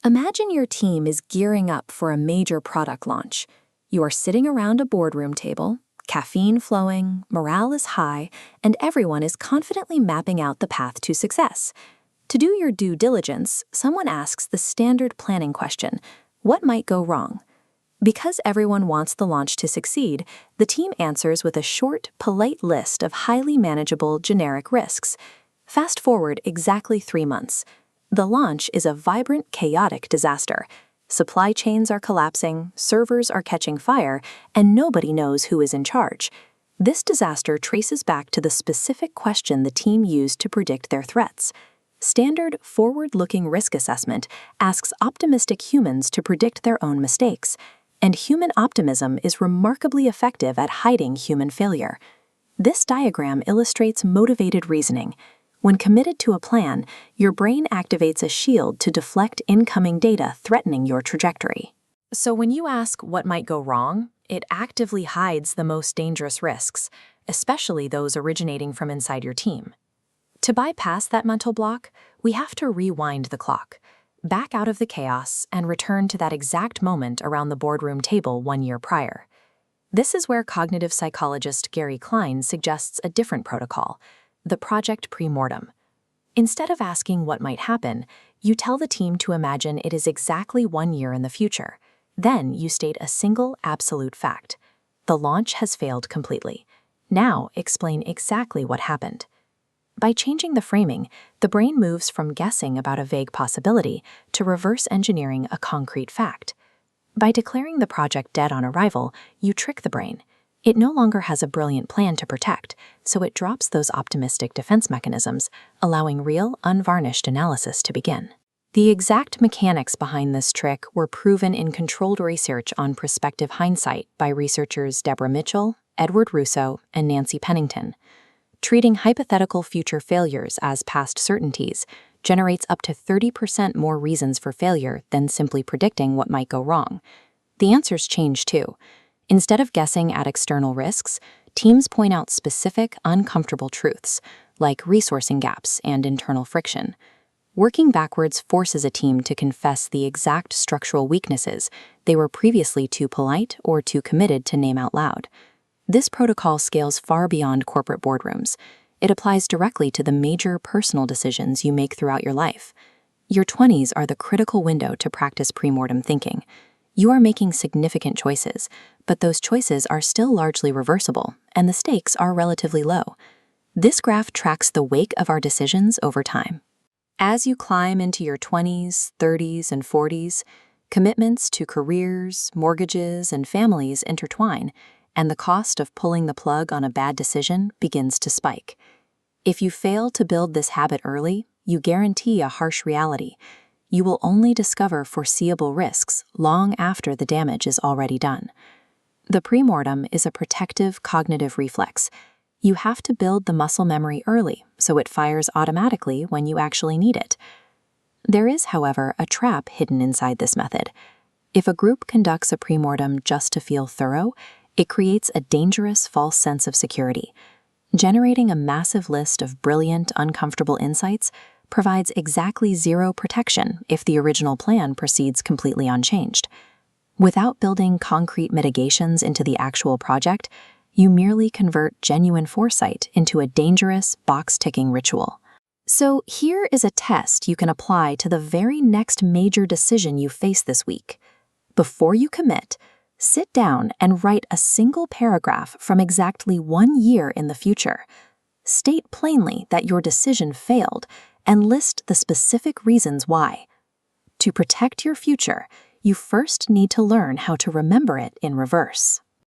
Imagine your team is gearing up for a major product launch. You are sitting around a boardroom table, caffeine flowing, morale is high, and everyone is confidently mapping out the path to success. To do your due diligence, someone asks the standard planning question: what might go wrong? Because everyone wants the launch to succeed, the team answers with a short, polite list of highly manageable generic risks. Fast forward exactly 3 months. The launch is a vibrant, chaotic disaster. Supply chains are collapsing, servers are catching fire, and nobody knows who is in charge. This disaster traces back to the specific question the team used to predict their threats. Standard forward-looking risk assessment asks optimistic humans to predict their own mistakes, and human optimism is remarkably effective at hiding human failure. This diagram illustrates motivated reasoning. When committed to a plan, your brain activates a shield to deflect incoming data threatening your trajectory. So when you ask what might go wrong, it actively hides the most dangerous risks, especially those originating from inside your team. To bypass that mental block, we have to rewind the clock, back out of the chaos, and return to that exact moment around the boardroom table 1 year prior. This is where cognitive psychologist Gary Klein suggests a different protocol: the project Premortem. Instead of asking what might happen, you tell the team to imagine it is exactly 1 year in the future. Then you state a single absolute fact: the launch has failed completely. Now explain exactly what happened. By changing the framing, the brain moves from guessing about a vague possibility to reverse engineering a concrete fact. By declaring the project dead on arrival, you trick the brain. It no longer has a brilliant plan to protect, so it drops those optimistic defense mechanisms, allowing real, unvarnished analysis to begin. The exact mechanics behind this trick were proven in controlled research on prospective hindsight by researchers Deborah Mitchell, Edward Russo, and Nancy Pennington. Treating hypothetical future failures as past certainties generates up to 30% more reasons for failure than simply predicting what might go wrong. The answers change too. Instead of guessing at external risks, teams point out specific, uncomfortable truths, like resourcing gaps and internal friction. Working backwards forces a team to confess the exact structural weaknesses they were previously too polite or too committed to name out loud. This protocol scales far beyond corporate boardrooms. It applies directly to the major personal decisions you make throughout your life. Your 20s are the critical window to practice premortem thinking. You are making significant choices, but those choices are still largely reversible, and the stakes are relatively low. This graph tracks the wake of our decisions over time. As you climb into your 20s, 30s, and 40s, commitments to careers, mortgages, and families intertwine, and the cost of pulling the plug on a bad decision begins to spike. If you fail to build this habit early, you guarantee a harsh reality. You will only discover foreseeable risks long after the damage is already done. The premortem is a protective cognitive reflex. You have to build the muscle memory early so it fires automatically when you actually need it. There is, however, a trap hidden inside this method. If a group conducts a premortem just to feel thorough, it creates a dangerous false sense of security. Generating a massive list of brilliant, uncomfortable insights provides exactly zero protection if the original plan proceeds completely unchanged. Without building concrete mitigations into the actual project, you merely convert genuine foresight into a dangerous, box-ticking ritual. So here is a test you can apply to the very next major decision you face this week. Before you commit, sit down and write a single paragraph from exactly 1 year in the future. State plainly that your decision failed and list the specific reasons why. To protect your future, you first need to learn how to remember it in reverse.